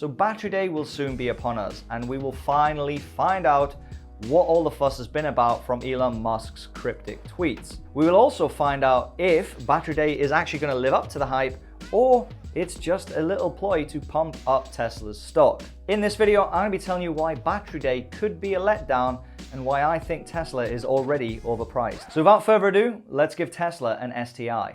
So Battery Day will soon be upon us, and we will finally find out what all the fuss has been about from Elon Musk's cryptic tweets. We will also find out if Battery Day is actually going to live up to the hype, or it's just a little ploy to pump up Tesla's stock. In this video, I'm going to be telling you why Battery Day could be a letdown and why I think Tesla is already overpriced. So without further ado, let's give Tesla an STI.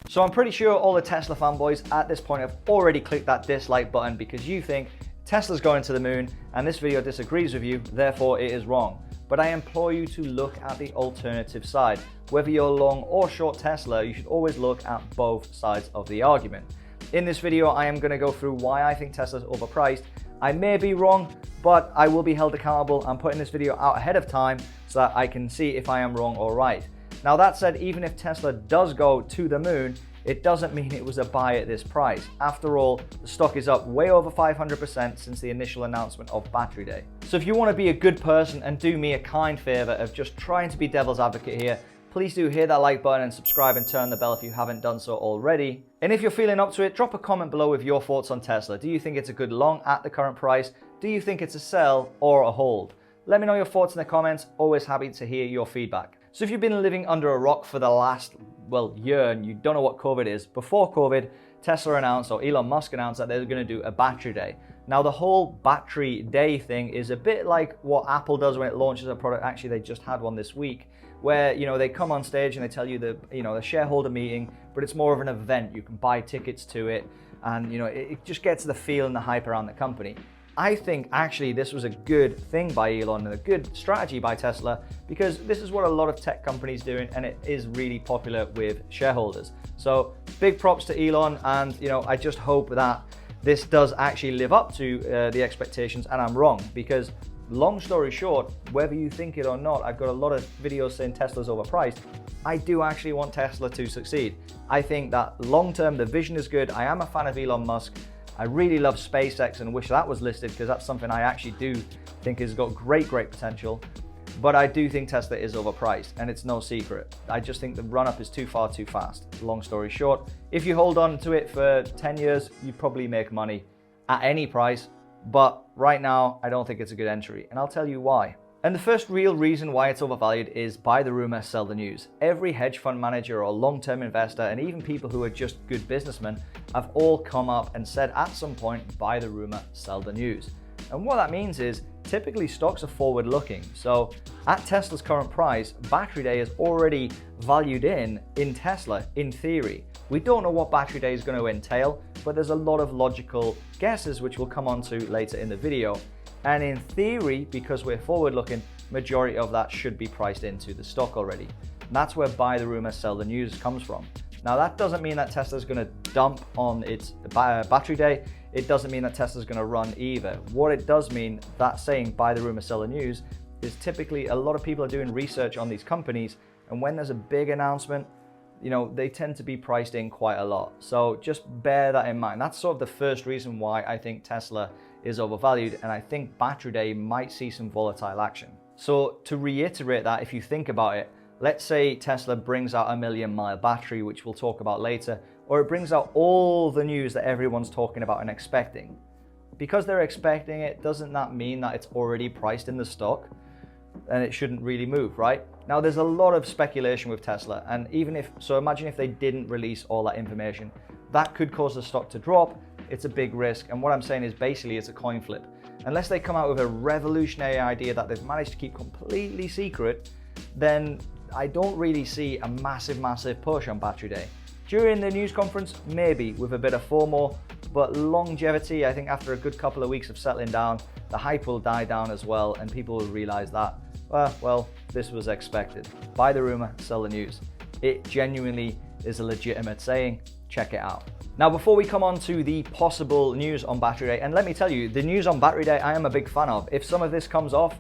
So I'm pretty sure all the Tesla fanboys at this point have already clicked that dislike button because you think Tesla's going to the moon and this video disagrees with you, therefore it is wrong. But I implore you to look at the alternative side. Whether you're long or short Tesla, you should always look at both sides of the argument. In this video, I am going to go through why I think Tesla's overpriced. I may be wrong, but I will be held accountable. I'm putting this video out ahead of time so that I can see if I am wrong or right. Now that said, even if Tesla does go to the moon, it doesn't mean it was a buy at this price. After all, the stock is up way over 500% since the initial announcement of Battery Day. So if you want to be a good person and do me a kind favor of just trying to be devil's advocate here, please do hit that like button and subscribe and turn the bell if you haven't done so already. And if you're feeling up to it, drop a comment below with your thoughts on Tesla. Do you think it's a good long at the current price? Do you think it's a sell or a hold? Let me know your thoughts in the comments. Always happy to hear your feedback. So if you've been living under a rock for the last, year and you don't know what COVID is, before COVID, Tesla announced, or Elon Musk announced, that they were going to do a Battery Day. Now the whole Battery Day thing is a bit like what Apple does when it launches a product. Actually, they just had one this week where, they come on stage and they tell you the shareholder meeting, but it's more of an event. You can buy tickets to it and, it just gets the feel and the hype around the company. I think actually this was a good thing by Elon and a good strategy by Tesla because this is what a lot of tech companies do and it is really popular with shareholders. So big props to Elon and I just hope that this does actually live up to the expectations and I'm wrong because long story short, whether you think it or not, I've got a lot of videos saying Tesla's overpriced. I do actually want Tesla to succeed. I think that long term the vision is good. I am a fan of Elon Musk. I really love SpaceX and wish that was listed because that's something I actually do think has got great potential. But I do think Tesla is overpriced and it's no secret. I just think the run up is too far too fast. Long story short, if you hold on to it for 10 years, you probably make money at any price. But right now, I don't think it's a good entry and I'll tell you why. And the first real reason why it's overvalued is buy the rumor, sell the news. Every hedge fund manager or long-term investor and even people who are just good businessmen have all come up and said at some point, buy the rumor, sell the news. And what that means is typically stocks are forward looking. So at Tesla's current price, Battery Day is already valued in Tesla in theory. We don't know what Battery Day is going to entail, but there's a lot of logical guesses which we'll come on to later in the video. And in theory, because we're forward looking, majority of that should be priced into the stock already. And that's where buy the rumor, sell the news comes from. Now that doesn't mean that Tesla's going to dump on its Battery Day. It doesn't mean that Tesla's going to run either. What it does mean, that saying buy the rumor, sell the news, is typically a lot of people are doing research on these companies. And when there's a big announcement, they tend to be priced in quite a lot. So just bear that in mind. That's sort of the first reason why I think Tesla is overvalued. And I think Battery Day might see some volatile action. So to reiterate that, if you think about it, let's say Tesla brings out a 1,000,000-mile battery, which we'll talk about later, or it brings out all the news that everyone's talking about and expecting. Because they're expecting it, doesn't that mean that it's already priced in the stock? And it shouldn't really move, right? Now there's a lot of speculation with Tesla, and imagine if they didn't release all that information, that could cause the stock to drop. It's a big risk, and what I'm saying is basically it's a coin flip. Unless they come out with a revolutionary idea that they've managed to keep completely secret, then I don't really see a massive push on Battery Day. During the news conference, maybe with a bit of FOMO, but longevity, I think after a good couple of weeks of settling down, the hype will die down as well, and people will realize that, this was expected. Buy the rumor, sell the news. It genuinely is a legitimate saying. Check it out. Now, before we come on to the possible news on Battery Day, and let me tell you, the news on Battery Day I am a big fan of. If some of this comes off,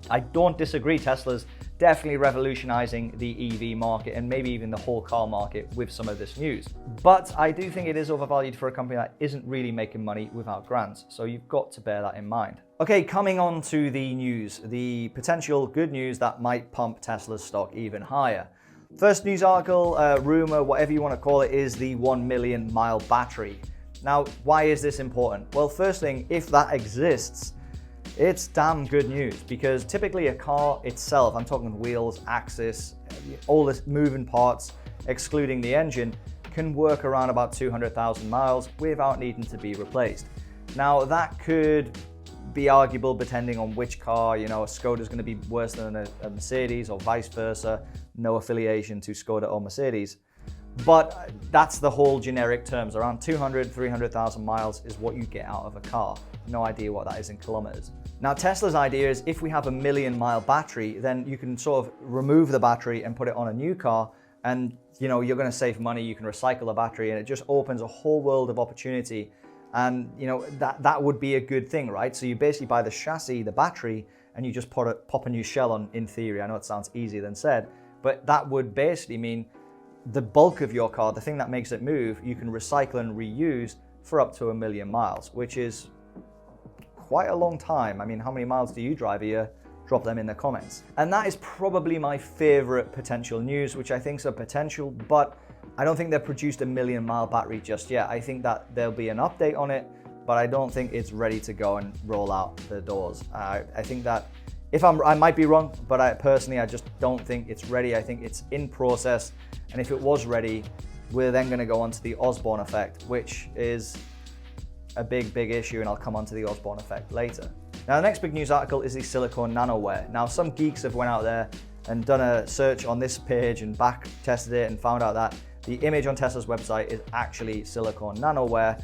I don't disagree. Tesla's definitely revolutionizing the EV market and maybe even the whole car market with some of this news. But I do think it is overvalued for a company that isn't really making money without grants. So you've got to bear that in mind. Okay, coming on to the news, the potential good news that might pump Tesla's stock even higher. First news article, rumor, whatever you want to call it, is the 1 million mile battery. Now, why is this important? Well, first thing, if that exists, it's damn good news, because typically a car itself, I'm talking wheels, axis, all the moving parts, excluding the engine, can work around about 200,000 miles without needing to be replaced. Now, that could be arguable depending on which car, a Skoda is going to be worse than a Mercedes or vice versa. No affiliation to Skoda or Mercedes. But that's the whole generic terms. Around 200, 300,000 miles is what you get out of a car. No idea what that is in kilometers. Now, Tesla's idea is if we have a 1 million mile battery, then you can sort of remove the battery and put it on a new car, and you're going to save money. You can recycle the battery, and it just opens a whole world of opportunity. And that would be a good thing, right? So you basically buy the chassis, the battery, and you just pop a new shell on, in theory. I know it sounds easier than said, but that would basically mean the bulk of your car, the thing that makes it move, you can recycle and reuse for up to 1 million miles, which is quite a long time. I mean, how many miles do you drive a year? Drop them in the comments. And that is probably my favorite potential news, which I think is a potential, but I don't think they've produced a 1 million mile battery just yet. I think that there'll be an update on it, but I don't think it's ready to go and roll out the doors. I think that I might be wrong, but I just don't think it's ready. I think it's in process. And if it was ready, we're then going to go on to the Osborne Effect, which is a big issue, and I'll come on to the Osborne Effect later. Now, the next big news article is the silicone nanoware. Now, some geeks have went out there and done a search on this page and back tested it and found out that the image on Tesla's website is actually silicone nanoware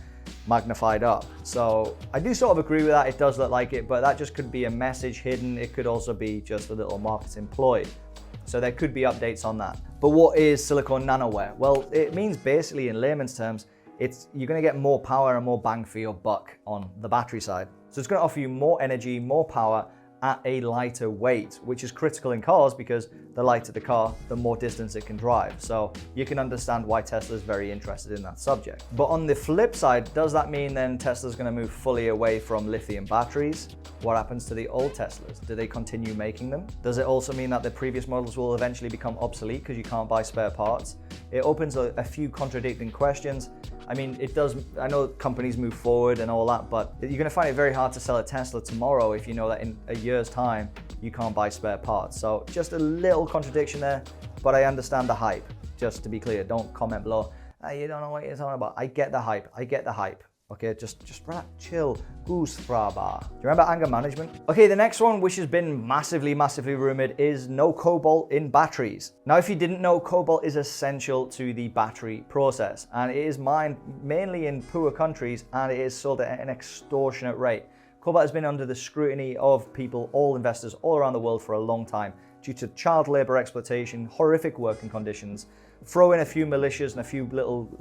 magnified up. So I do sort of agree with that. It does look like it, but that just could be a message hidden. It could also be just a little marketing ploy. So there could be updates on that. But what is silicone nanoware? Well, it means basically in layman's terms, you're going to get more power and more bang for your buck on the battery side. So it's going to offer you more energy, more power at a lighter weight, which is critical in cars because the lighter the car, the more distance it can drive. So you can understand why Tesla is very interested in that subject. But on the flip side, does that mean then Tesla's going to move fully away from lithium batteries? What happens to the old Teslas? Do they continue making them? Does it also mean that the previous models will eventually become obsolete because you can't buy spare parts? It opens a few contradicting questions. I mean, it does, I know companies move forward and all that, but you're going to find it very hard to sell a Tesla tomorrow if you know that in a year's time, you can't buy spare parts. So just a little contradiction there, but I understand the hype. Just to be clear, don't comment below, you don't know what you're talking about. I get the hype. Okay, just chill. Goose fraba. Do you remember anger management? Okay, the next one, which has been massively rumored, is no cobalt in batteries. Now, if you didn't know, cobalt is essential to the battery process, and it is mined mainly in poor countries, and it is sold at an extortionate rate. Cobalt has been under the scrutiny of people, all investors all around the world for a long time, due to child labor exploitation, horrific working conditions. Throw in a few militias and a few little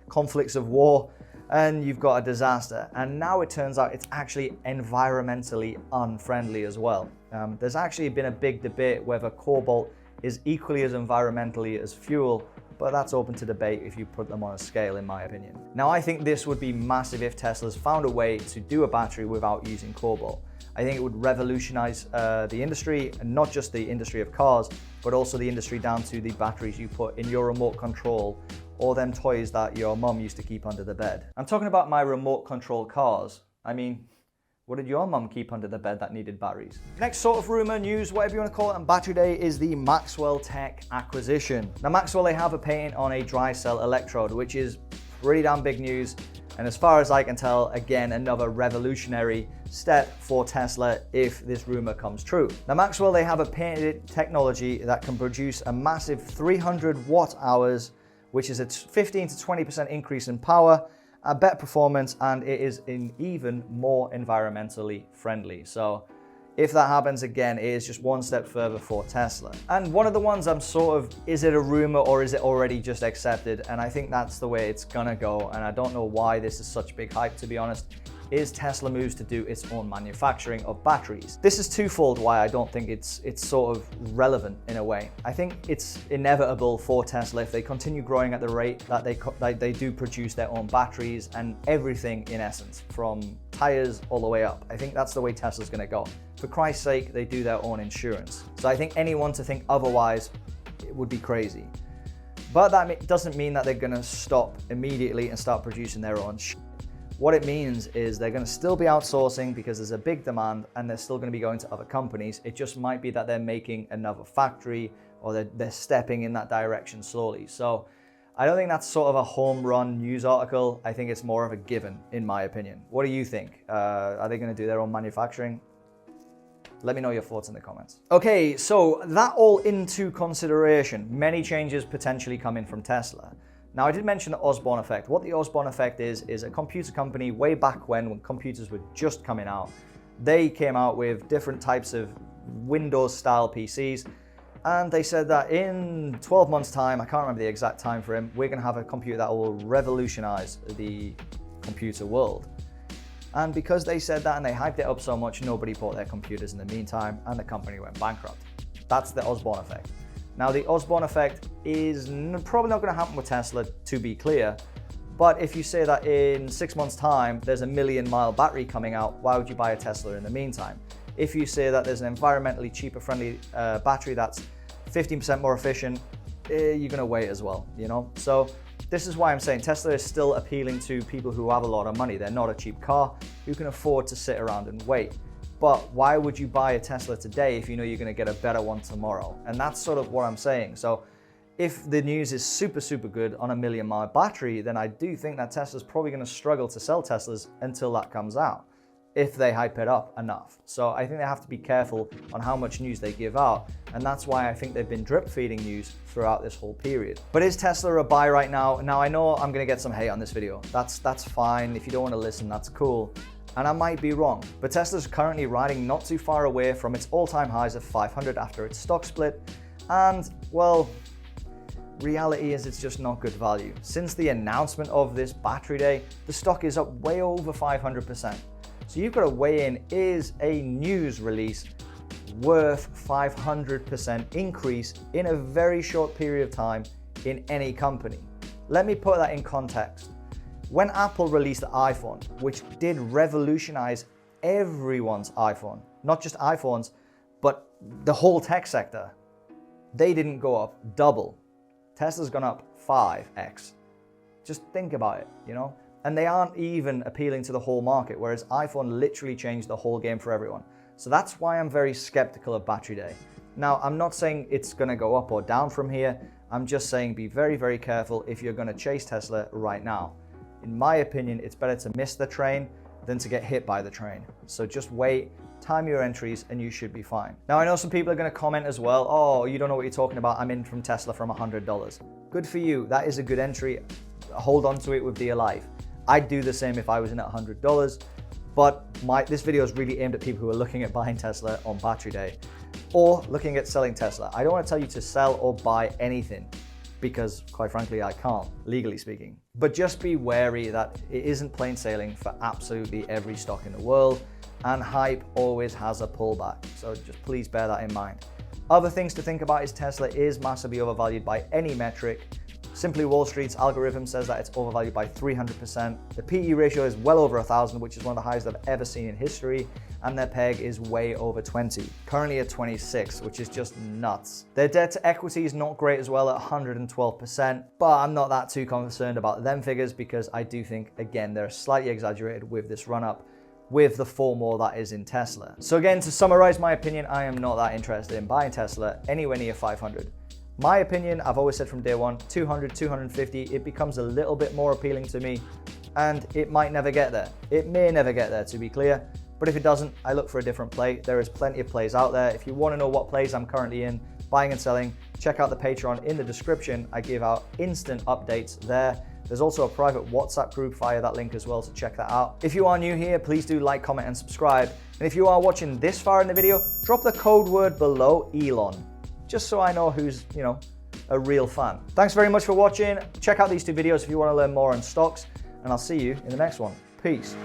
conflicts of war, and you've got a disaster. And now it turns out it's actually environmentally unfriendly as well. There's actually been a big debate whether cobalt is equally as environmentally as fuel, but that's open to debate if you put them on a scale, in my opinion. Now, I think this would be massive if Tesla's found a way to do a battery without using cobalt. I think it would revolutionize the industry, and not just the industry of cars, but also the industry down to the batteries you put in your remote control or them toys that your mum used to keep under the bed. I'm talking about my remote control cars. I mean, what did your mum keep under the bed that needed batteries? Next sort of rumor, news, whatever you want to call it on Battery Day, is the Maxwell Tech acquisition. Now, Maxwell, they have a patent on a dry cell electrode, which is pretty damn big news. And as far as I can tell, again, another revolutionary step for Tesla if this rumor comes true. Now, Maxwell, they have a patented technology that can produce a massive 300 watt hours, which is a 15 to 20% increase in power, a better performance, and it is even more environmentally friendly. So if that happens, again, it is just one step further for Tesla. And one of the ones I'm sort of, is it a rumor or is it already just accepted? And I think that's the way it's gonna go. And I don't know why this is such big hype, to be honest. is Tesla moves to do its own manufacturing of batteries. This is twofold why I don't think it's sort of relevant in a way. I think it's inevitable for Tesla if they continue growing at the rate that they do produce their own batteries and everything in essence, from tires all the way up. I think that's the way Tesla's going to go. For Christ's sake, they do their own insurance. So I think anyone to think otherwise, it would be crazy. But that doesn't mean that they're going to stop immediately and start producing their own shit. What it means is they're going to still be outsourcing because there's a big demand and they're still going to be going to other companies. It just might be that they're making another factory or they're stepping in that direction slowly. So I don't think that's sort of a home run news article. I think it's more of a given, in my opinion. What do you think? Are they going to do their own manufacturing? Let me know your thoughts in the comments. Okay, so that all into consideration. Many changes potentially coming from Tesla. Now, I did mention the Osborne Effect. What the Osborne Effect is a computer company way back when computers were just coming out. They came out with different types of Windows-style PCs, and they said that in 12 months' time, I can't remember the exact time frame, we're going to have a computer that will revolutionize the computer world. And because they said that and they hyped it up so much, nobody bought their computers in the meantime, and the company went bankrupt. That's the Osborne Effect. Now, the Osborne Effect is probably not going to happen with Tesla, to be clear. But if you say that in 6 months' time, there's a 1,000,000-mile battery coming out, why would you buy a Tesla in the meantime? If you say that there's an environmentally cheaper friendly battery that's 15% more efficient, you're going to wait as well, you know? So this is why I'm saying Tesla is still appealing to people who have a lot of money. They're not a cheap car who can afford to sit around and wait. But why would you buy a Tesla today if you know you're going to get a better one tomorrow? And that's sort of what I'm saying. So if the news is super, super good on a 1,000,000-mile battery, then I do think that Tesla's probably going to struggle to sell Teslas until that comes out, if they hype it up enough. So I think they have to be careful on how much news they give out. And that's why I think they've been drip feeding news throughout this whole period. But is Tesla a buy right now? Now, I know I'm going to get some hate on this video. That's fine. If you don't want to listen, that's cool. And I might be wrong, but Tesla's currently riding not too far away from its all-time highs of 500 after its stock split. And, well, reality is it's just not good value. Since the announcement of this battery day, the stock is up way over 500%. So you've got to weigh in, is a news release worth 500% increase in a very short period of time in any company? Let me put that in context. When Apple released the iPhone, which did revolutionize everyone's iPhone, not just iPhones, but the whole tech sector, they didn't go up double. Tesla's gone up 5x. Just think about it, you know? And they aren't even appealing to the whole market, whereas iPhone literally changed the whole game for everyone. So that's why I'm very skeptical of Battery Day. Now, I'm not saying it's gonna go up or down from here. I'm just saying be very, very careful if you're gonna chase Tesla right now. In my opinion, it's better to miss the train than to get hit by the train. So just wait, time your entries, and you should be fine. Now, I know some people are going to comment as well, oh, you don't know what you're talking about, I'm in from Tesla from $100. Good for you, that is a good entry. Hold on to it with dear life. I'd do the same if I was in at $100, but this video is really aimed at people who are looking at buying Tesla on Battery Day or looking at selling Tesla. I don't want to tell you to sell or buy anything, because quite frankly, I can't, legally speaking. But just be wary that it isn't plain sailing for absolutely every stock in the world, and hype always has a pullback. So just please bear that in mind. Other things to think about is Tesla is massively overvalued by any metric. Simply Wall Street's algorithm says that it's overvalued by 300%. The PE ratio is well over 1,000, which is one of the highest I've ever seen in history, and their PEG is way over 20, currently at 26, which is just nuts. Their debt to equity is not great as well at 112%, but I'm not that too concerned about them figures because I do think, again, they're slightly exaggerated with this run-up, with the FOMO that is in Tesla. So again, to summarize my opinion, I am not that interested in buying Tesla anywhere near 500. My opinion, I've always said from day one, 200, 250, it becomes a little bit more appealing to me, and it might never get there. It may never get there, to be clear, but if it doesn't, I look for a different play. There is plenty of plays out there. If you want to know what plays I'm currently in, buying and selling, check out the Patreon in the description. I give out instant updates there. There's also a private WhatsApp group via that link as well, so check that out. If you are new here, please do like, comment, and subscribe. And if you are watching this far in the video, drop the code word below Elon, just so I know who's, a real fan. Thanks very much for watching. Check out these two videos if you want to learn more on stocks, and I'll see you in the next one. Peace.